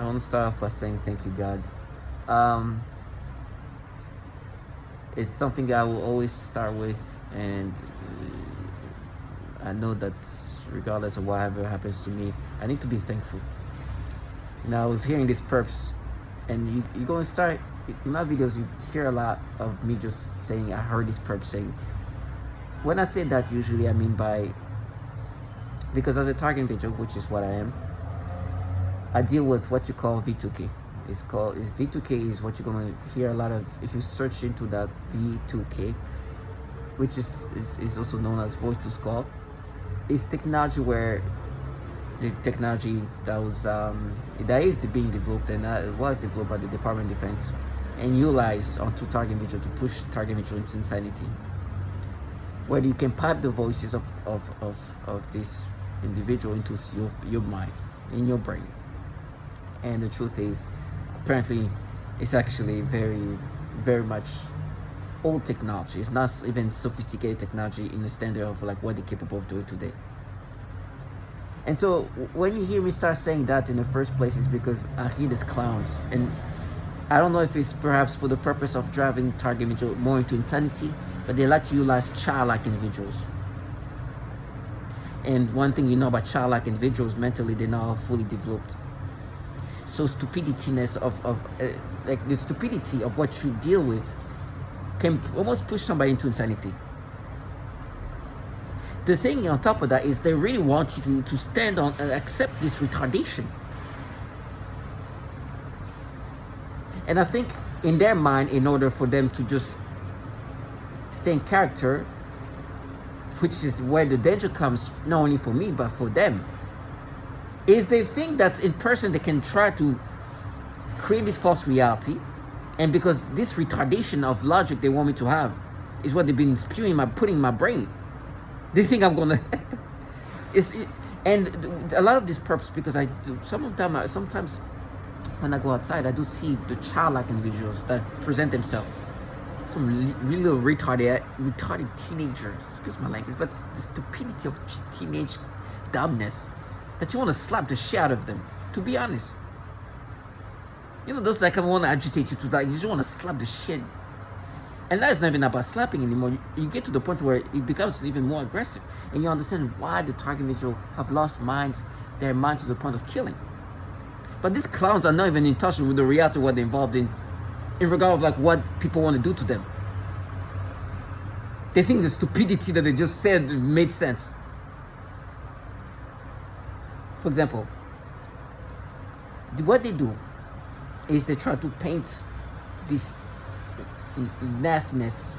want to start off by saying thank you, God. Um, it's something I will always start with, and I know that regardless of whatever happens to me, I need to be thankful. I was hearing this perps, and you go and start in my videos. You hear a lot of me just saying, "I heard this perp saying." When I say that, usually I mean by because as a target individual, which is what I am, I deal with what you call V2K. It's V2K is what you're gonna hear a lot of if you search into that V2K, which is also known as voice to skull. It's technology where the technology that is being developed, and it was developed by the Department of Defense and utilized onto target individual to push target individual into insanity, where you can pipe the voices of this individual into your mind, in your brain. And the truth is, apparently, it's actually very, very much old technology. It's not even sophisticated technology in the standard of like what they're capable of doing today. And so when you hear me start saying that in the first place, it's because I hear these clowns, and I don't know if it's perhaps for the purpose of driving target individual more into insanity, but they like to utilize childlike individuals. And one thing you know about childlike individuals, mentally they're not fully developed. So stupidityness like the stupidity of what you deal with can almost push somebody into insanity. The thing on top of that is they really want you to stand on and accept this retardation. And I think in their mind, in order for them to just stay in character, which is where the danger comes, not only for me, but for them, is they think that in person they can try to create this false reality. And because this retardation of logic they want me to have is what they've been putting in my brain, they think I'm gonna and a lot of these perps, because I do sometimes when I go outside I do see the childlike individuals that present themselves some really retarded teenager, excuse my language, but the stupidity of teenage dumbness that you want to slap the shit out of them, to be honest. Those that want to agitate you to, like, you just want to slap the shit. And that's not even about slapping anymore. You get to the point where it becomes even more aggressive, and you understand why the target individual have lost their mind to the point of killing. But these clowns are not even in touch with the reality of what they're involved in regard of like what people want to do to them. They think the stupidity that they just said made sense. For example, what they do is they try to paint this nastiness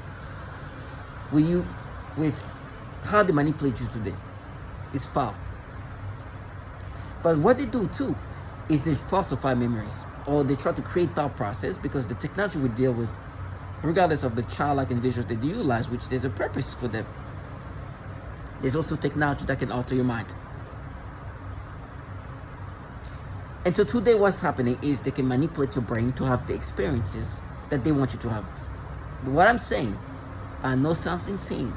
with how they manipulate you today. It's foul. But what they do too is they falsify memories, or they try to create thought process, because the technology we deal with, regardless of the childlike individuals that they utilize, which there's a purpose for them, there's also technology that can alter your mind. And so today what's happening is they can manipulate your brain to have the experiences that they want you to have. What I'm saying, I know sounds insane,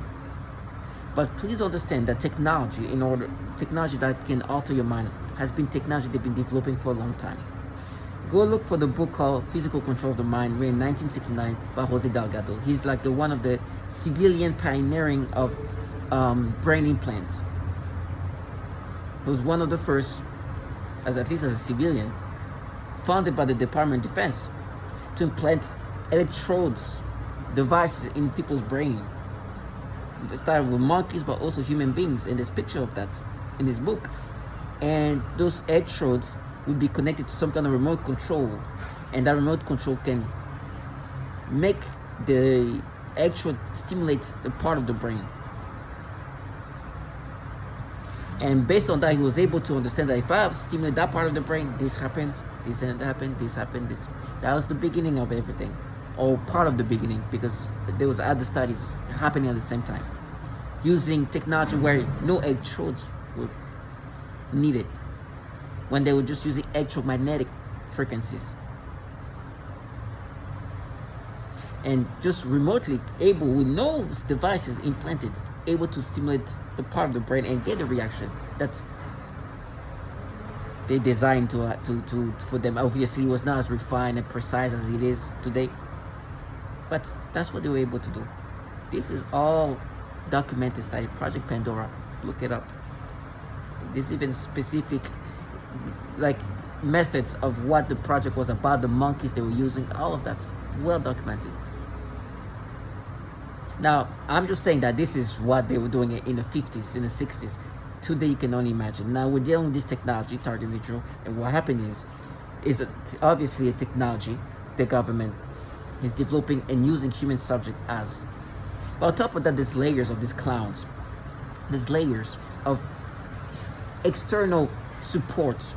but please understand that technology that can alter your mind has been technology they've been developing for a long time. Go look for the book called Physical Control of the Mind, written in 1969 by Jose Delgado. He's like one of the civilian pioneering of brain implants. He was one of the first, at least as a civilian, founded by the Department of Defense, to implant electrodes, devices in people's brain. It started with monkeys, but also human beings, and there's a picture of that in his book. And those electrodes will be connected to some kind of remote control, and that remote control can make the electrode stimulate a part of the brain. And based on that, he was able to understand that if I stimulate that part of the brain, this happens, this happened, this happened, this. That was the beginning of everything, or part of the beginning, because there was other studies happening at the same time, using technology where no electrodes were needed, when they were just using electromagnetic frequencies, and just remotely able, with no devices implanted, able to stimulate the part of the brain and get a reaction that they designed to for them. Obviously, it was not as refined and precise as it is today, but that's what they were able to do. This is all documented study. Project Pandora, look it up. There's even specific like methods of what the project was about, the monkeys they were using, all of that's well documented. Now, I'm just saying that this is what they were doing in the 50s, in the 60s. Today, you can only imagine. Now, we're dealing with this technology, target individual, and what happened is obviously a technology the government is developing and using human subject as. But on top of that, there's layers of these clowns. There's layers of external support.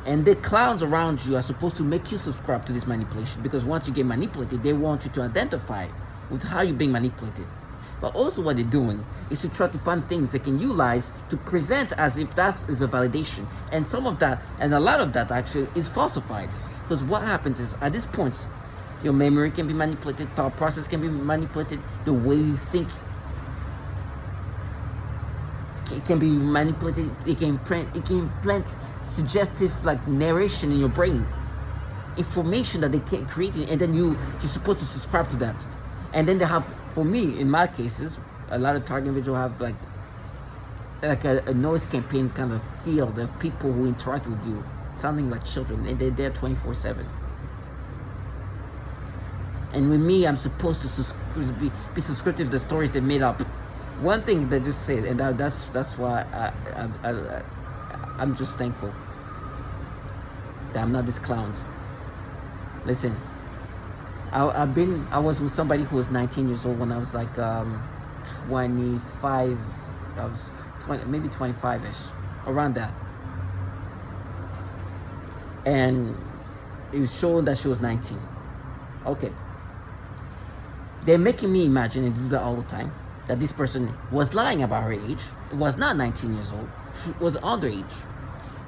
And the clowns around you are supposed to make you subscribe to this manipulation, because once you get manipulated, they want you to identify with how you're being manipulated. But also what they're doing is to try to find things they can utilize to present as if that is a validation. And some of that, and a lot of that actually, is falsified. Because what happens is, at this point, your memory can be manipulated, thought process can be manipulated, the way you think it can be manipulated. It can implant suggestive like narration in your brain, information that they can create, and then you're supposed to subscribe to that. And then they have, for me, in my cases, a lot of target individuals have like a noise campaign kind of field of people who interact with you, sounding like children, and they're there 24/7. And with me, I'm supposed to be subscriptive to the stories they made up. One thing they just said, and that's why I'm just thankful that I'm not this clown. Listen, I was with somebody who was 19 years old when I was like 25. I was 20, maybe 25ish, around that. And it was showing that she was 19. Okay. They're making me imagine, and do that all the time, that this person was lying about her age. It was not 19 years old. She was underage.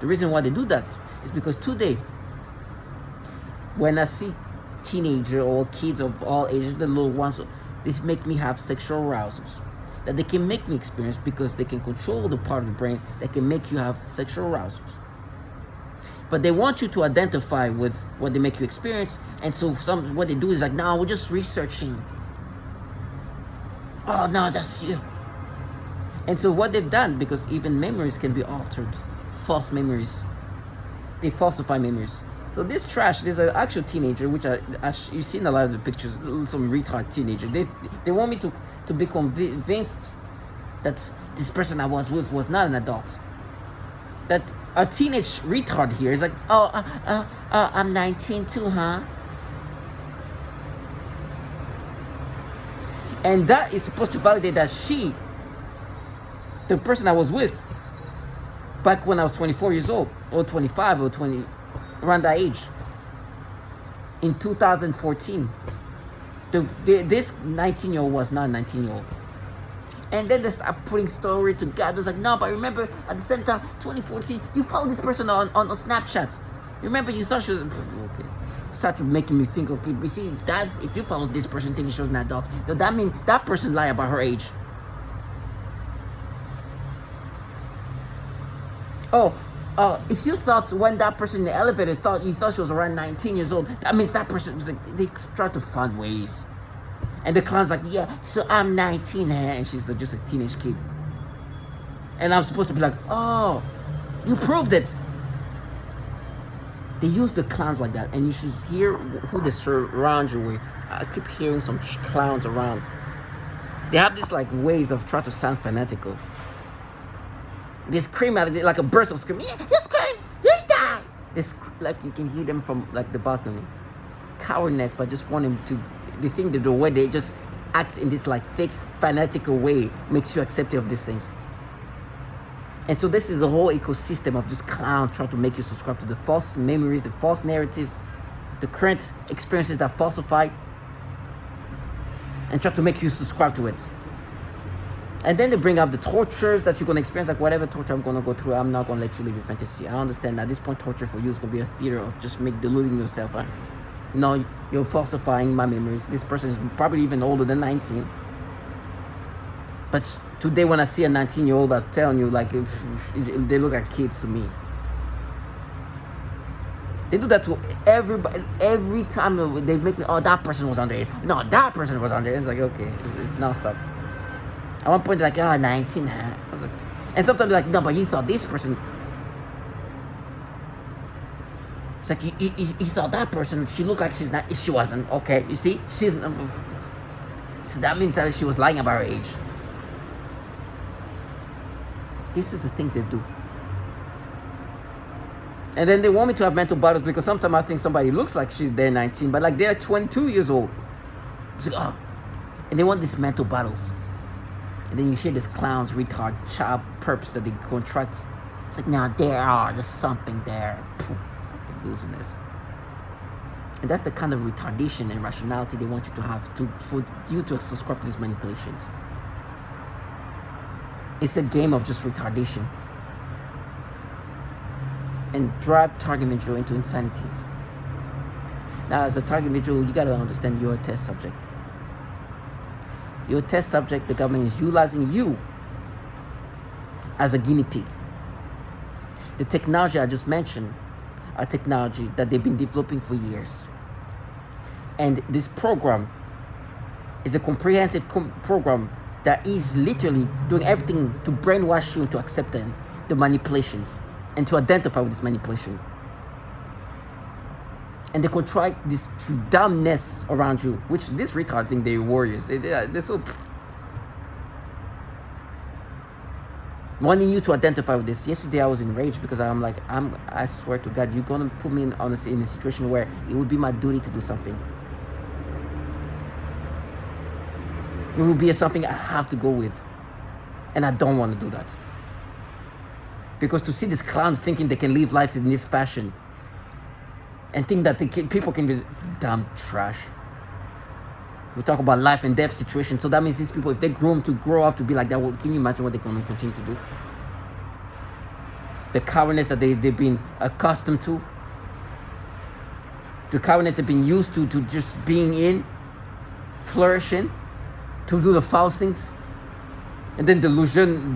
The reason why they do that is because today, when I see teenager or kids of all ages, the little ones, this make me have sexual arousals that they can make me experience, because they can control the part of the brain that can make you have sexual arousals. But they want you to identify with what they make you experience, and so what they do is like, no, we're just researching. Oh no, that's you. And so what they've done, because even memories can be altered, false memories, they falsify memories. So this trash, there's an actual teenager, which you've seen a lot of the pictures, some retard teenager. They want me to be convinced that this person I was with was not an adult. That a teenage retard here is like, I'm 19 too, huh? And that is supposed to validate that the person I was with, back when I was 24 years old, or 25 or 20, around that age, in 2014, this 19-year-old was not a 19-year-old. And then they start putting story together. It's like, no, but remember, at the same time, 2014, you followed this person on Snapchat. Remember, you thought she was, okay. Started making me think, okay, you see, if you follow this person thinking she was an adult, does that mean that person lied about her age? If you thought when that person in the elevator you thought she was around 19 years old, that means that person was like, they try to find ways. And the clown's like, yeah, so I'm 19, and she's like just a teenage kid. And I'm supposed to be like, oh, you proved it. They use the clowns like that, and you should hear who they surround you with. I keep hearing some clowns around. They have these like ways of trying to sound fanatical. They scream at it like a burst of screaming. Yeah, you scream, you die. Like you can hear them from like the balcony. Cowardness, but just wanting to. They think that the way they just act in this like fake fanatical way makes you accepting of these things. And so this is a whole ecosystem of this clown trying to make you subscribe to the false memories, the false narratives, the current experiences that falsify, and try to make you subscribe to it. And then they bring up the tortures that you're going to experience, like whatever torture I'm going to go through, I'm not going to let you live your fantasy. I understand that at this point, torture for you is going to be a theater of just deluding yourself. Huh? No, you're falsifying my memories. This person is probably even older than 19. But today when I see a 19-year-old, I'm telling you, like, they look like kids to me. They do that to everybody. Every time they make me, oh, that person was underage. No, that person was underage. It's like, okay, it's non-stop. At one point, they're like, oh, 19. Huh? I was like, and sometimes they're like, no, but you thought this person. It's like, you thought that person, she looked like she's not, she wasn't. Okay, you see? She's, so that means that she was lying about her age. This is the things they do. And then they want me to have mental battles because sometimes I think somebody looks like they're 19, but like they're 22 years old. It's like, oh. And they want these mental battles. And then you hear these clowns, retard, child perps that they contract. It's like, now there's something there. Poof, fucking losing this. And that's the kind of retardation and rationality they want you to have for you to subscribe to these manipulations. It's a game of just retardation. And drive target individual into insanity. Now, as a target individual, you gotta understand you're a test subject. You're a test subject. The government is utilizing you as a guinea pig. The technology I just mentioned are technology that they've been developing for years. And this program is a comprehensive program that is literally doing everything to brainwash you into accepting the manipulations and to identify with this manipulation. And they contrive this dumbness around you, which these retards think they're warriors. They're so wanting you to identify with this. Yesterday I was enraged because I'm like, I swear to God, you're gonna put me in a situation where it would be my duty to do something. It will be something I have to go with, and I don't want to do that. Because to see this clown thinking they can live life in this fashion and think that people can be damn trash. We talk about life and death situations, so that means these people, if they grow up to be like that, well, can you imagine what they're going to continue to do? The cowardness that they've been accustomed to, the cowardness they've been used to just being in, flourishing, to do the foul things. And then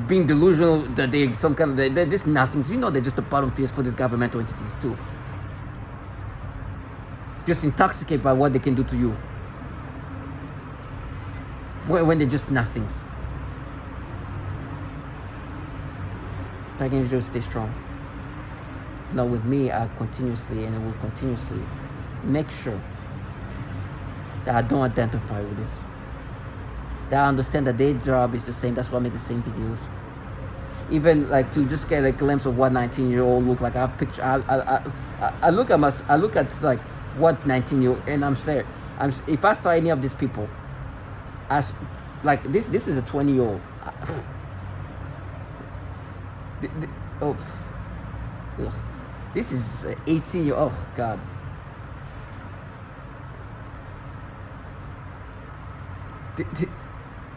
being delusional that they some kind of this nothings. You know, they're just a bottom piece for these governmental entities too. Just intoxicated by what they can do to you. When they're just nothings. I can just stay strong. Now with me, I continuously and I will continuously make sure that I don't identify with this. That I understand that their job is the same. That's why I make the same videos. Even like to just get a glimpse of what 19-year-old look like. I have picture. I look at like what 19-year-old, and I'm saying, if I saw any of these people, as like this is a 20-year-old. This is just an 18-year-old. Oh God.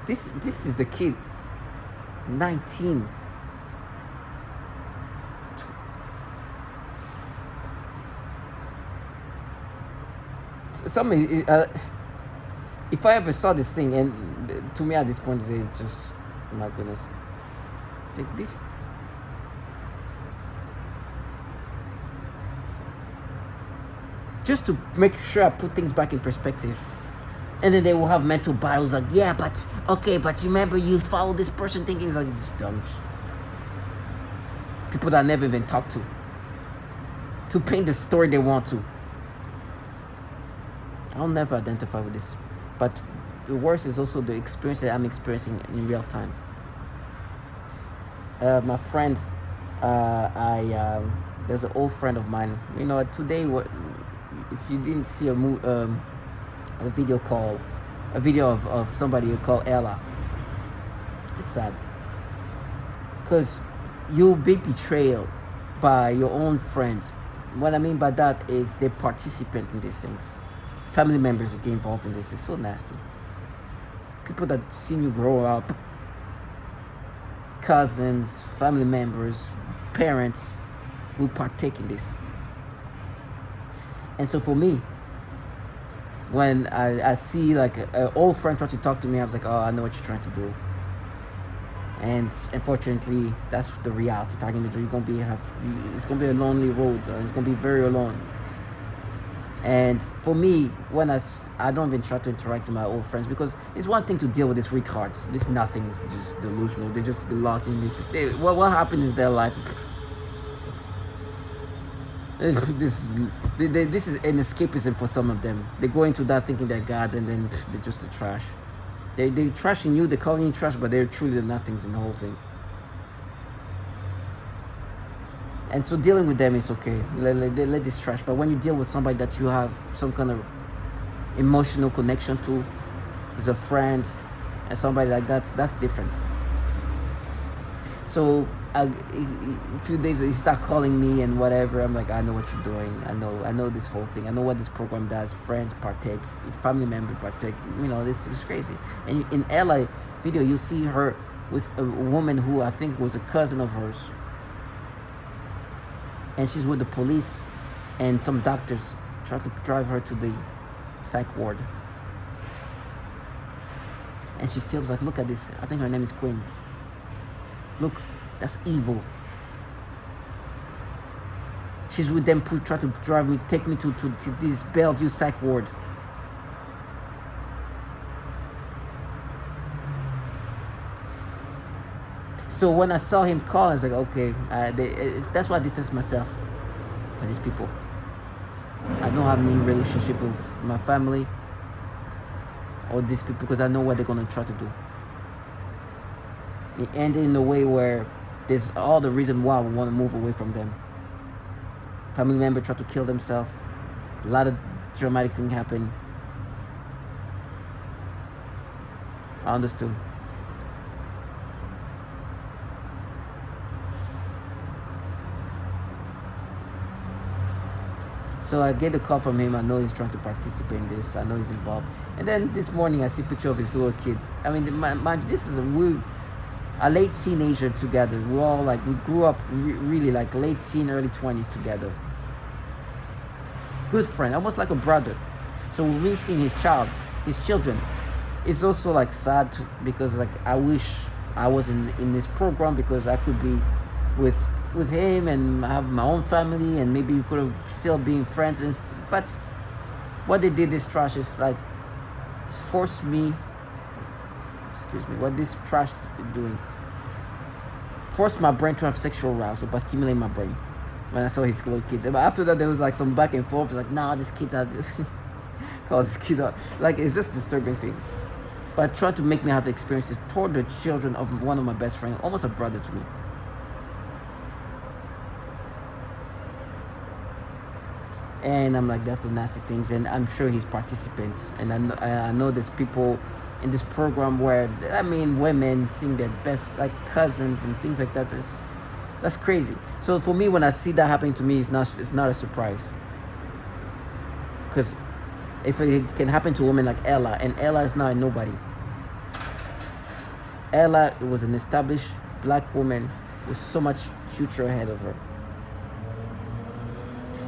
This is the kid, 19. If I ever saw this thing, and to me at this point, it's just, my goodness, like this. Just to make sure I put things back in perspective. And then they will have mental battles like, yeah, but okay, but you remember you follow this person thinking it's like just dumb. People that I never even talked to paint the story they want to. I'll never identify with this. But the worst is also the experience that I'm experiencing in real time. My friend, there's an old friend of mine. You know, today, if you didn't see a video of somebody you call Ella. It's sad. Because you'll be betrayed by your own friends. What I mean by that is they participate in these things. Family members get involved in this. It's so nasty. People that seen you grow up, cousins, family members, parents will partake in this. And so for me, when I see like an old friend try to talk to me, I was like, oh, I know what you're trying to do. And unfortunately, that's the reality. Talking to you, it's gonna be a lonely road. It's gonna be very alone. And for me, I don't even try to interact with my old friends, because it's one thing to deal with these retards. This nothing is just delusional. They just be lost in this. What happened is their life. this this is an escapism for some of them. They go into that thinking they're gods, and then they're just the trash. They're trashing you. They're calling you trash, but they're truly the nothings in the whole thing. And so dealing with them is okay. Let this trash. But when you deal with somebody that you have some kind of emotional connection to, as a friend, and somebody like that's different. So a few days he start calling me and whatever. I'm like, I know what you're doing. I know this whole thing. I know what this program does. Friends partake, family member partake. This is crazy. And in LA video, you see her with a woman who I think was a cousin of hers. And she's with the police, and some doctors try to drive her to the psych ward. And she feels like, look at this. I think her name is Quinn. Look, that's evil. She's with them, try to drive me, take me to this Bellevue psych ward. So when I saw him call, I was like, okay, that's why I distance myself with these people. I don't have any relationship with my family or these people, because I know what they're going to try to do. It ended in a way where there's all the reason why we want to move away from them. Family member tried to kill themselves. A lot of dramatic things happened. I understood. So I get a call from him. I know he's trying to participate in this. I know he's involved. And then this morning I see a picture of his little kids. I mean, this is a late teenager together. We all we grew up really like late teen, early 20s together. Good friend, almost like a brother. So when we see his children, it's also sad because I wish I was in this program, because I could be with him and have my own family, and maybe we could have still been friends. But what they did, this trash, is forced me. Excuse me. What this trash doing? Forced my brain to have sexual arousal by stimulating my brain. When I saw his little kids, but after that there was some back and forth. It's nah, these kids are just call this kid out. It's just disturbing things. But trying to make me have the experiences toward the children of one of my best friends, almost a brother to me. And I'm like, that's the nasty things. And I'm sure he's participant. And I know there's people in this program where, women seeing their best, cousins and things like that. That's crazy. So for me, when I see that happening to me, it's not a surprise. Because if it can happen to a woman like Ella, and Ella is not a nobody. Ella was an established black woman with so much future ahead of her.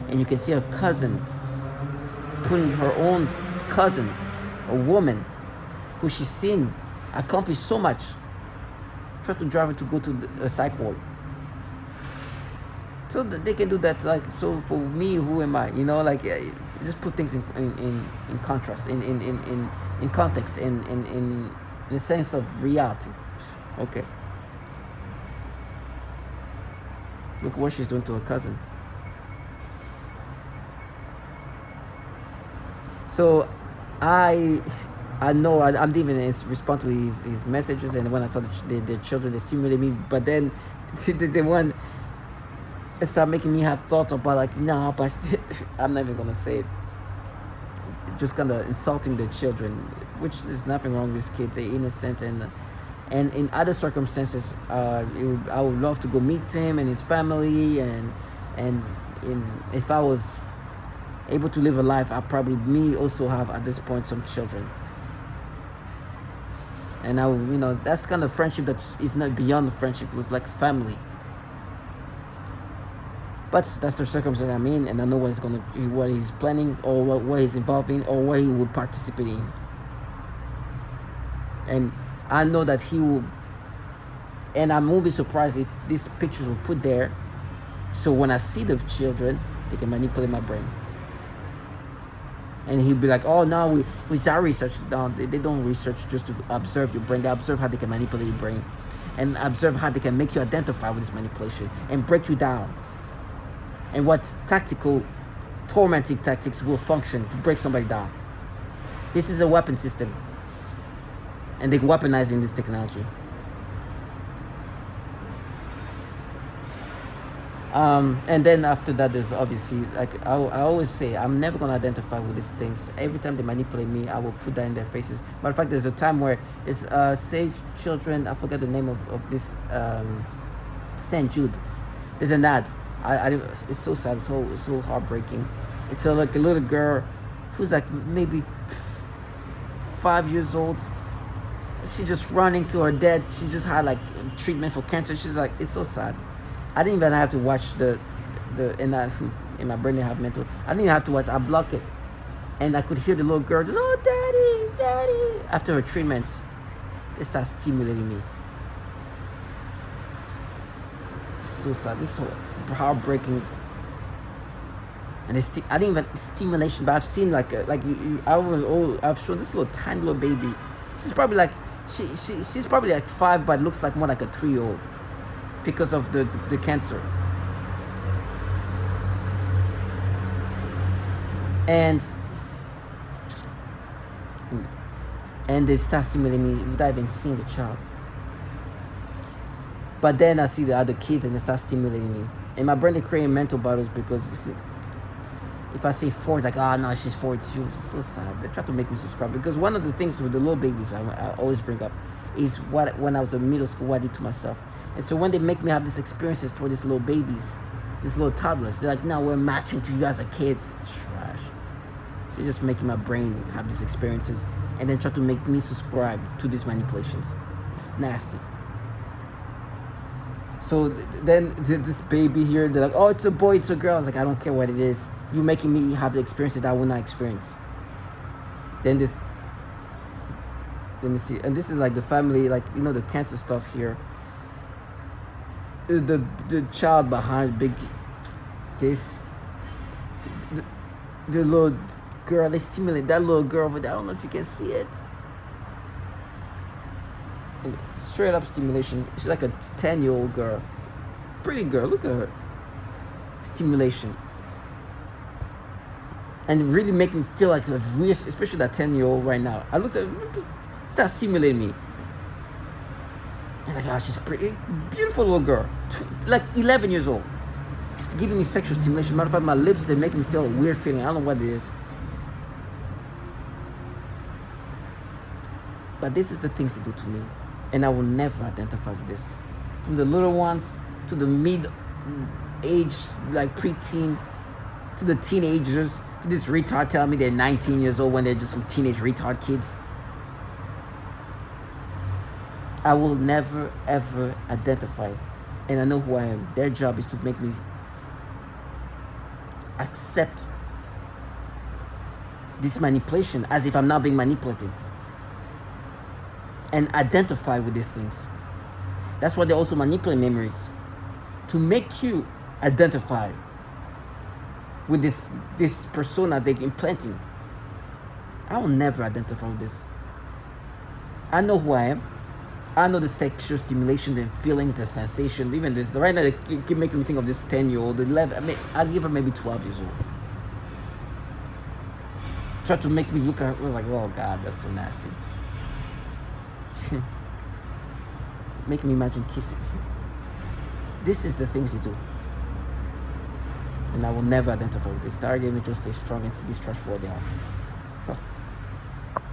And you can see her cousin putting her own cousin, a woman who she's seen accomplish so much, try to drive her to go to a psych ward. So that they can do that. So for me, who am I? Just put things in contrast, in context, in a sense of reality. Okay. Look what she's doing to her cousin. So I know I didn't even respond to his messages, and when I saw the children, they stimulated me. But then the one started making me have thoughts about nah, but I'm not even gonna say it. Just kind of insulting the children, which there's nothing wrong with these kids. They're innocent, and in other circumstances, I would love to go meet him and his family, and if I was able to live a life, I probably also have at this point some children. And that's kind of friendship that is not beyond the friendship. It was like family. But that's the circumstance I'm in, and I know what he's planning, or what he's involved in, or what he would participate in. And I know that he will, and I won't be surprised if these pictures were put there, so when I see the children, they can manipulate my brain. And he'd be like, oh, no, we start research. No, they don't research just to observe your brain. They observe how they can manipulate your brain and observe how they can make you identify with this manipulation and break you down. And what tactical, tormenting tactics will function to break somebody down. This is a weapon system. And they're weaponizing this technology. And then after that, there's obviously, like I always say, I'm never going to identify with these things. Every time they manipulate me, I will put that in their faces. Matter of fact, there's a time where it's Save Children, I forget the name of this, St. Jude. There's an ad. It's so sad, so heartbreaking. It's like a little girl who's like maybe 5 years old. She just running to her dad. She just had like treatment for cancer. She's like, it's so sad. I didn't even have to watch in my brain I have mental. I didn't even have to watch. I blocked it, and I could hear the little girl just, oh, daddy. After her treatments, they start stimulating me. It's so sad. This is so heartbreaking. And I didn't even stimulation, but I've seen I've shown this little tiny little baby. She's probably like she's probably like 5, but looks like more like a 3-year-old. Because of the cancer. And they start stimulating me without even seeing the child. But then I see the other kids and they start stimulating me. And my brain is creating mental battles because if I say 4, it's like, oh no, she's 4 too. It's so sad. They try to make me subscribe. Because one of the things with the little babies I always bring up is when I was in middle school, what I did to myself. And so when they make me have these experiences toward these little babies, these little toddlers, they're like, no, we're matching to you as a kid. Trash. They're just making my brain have these experiences and then try to make me subscribe to these manipulations. It's nasty. So then this baby here, they're like, oh, it's a boy, it's a girl. I was like, I don't care what it is. You're making me have the experiences that I will not experience. Then this, let me see. And this is like the family, like, you know, the cancer stuff here. The child behind the little girl, they stimulate that little girl over there. I don't know if you can see it. And straight up stimulation. She's like a 10-year-old girl. Pretty girl, look at her. Stimulation. And it really make me feel like a weird, especially that 10-year-old right now. I looked at her, start stimulating me. And like, oh, she's a pretty, beautiful little girl. Like 11 years old. Just giving me sexual stimulation. Matter of fact, my lips, they make me feel a weird feeling. I don't know what it is. But this is the things they do to me. And I will never identify with this. From the little ones to the mid-age, like preteen, to the teenagers, to this retard telling me they're 19 years old when they're just some teenage retard kids. I will never, ever identify. And I know who I am. Their job is to make me accept this manipulation as if I'm not being manipulated. And identify with these things. That's why they also manipulate memories. To make you identify with this persona they're implanting. I will never identify with this. I know who I am. I know the sexual stimulation, the feelings, the sensation. Even this, right now, they keep making me think of this 10-year-old, 11. I mean, I'll give her maybe 12 years old. Try to make me look at her. I was like, oh God, that's so nasty. Make me imagine kissing. This is the things they do. And I will never identify with this. Target me just stay strong and see this trash for what they are.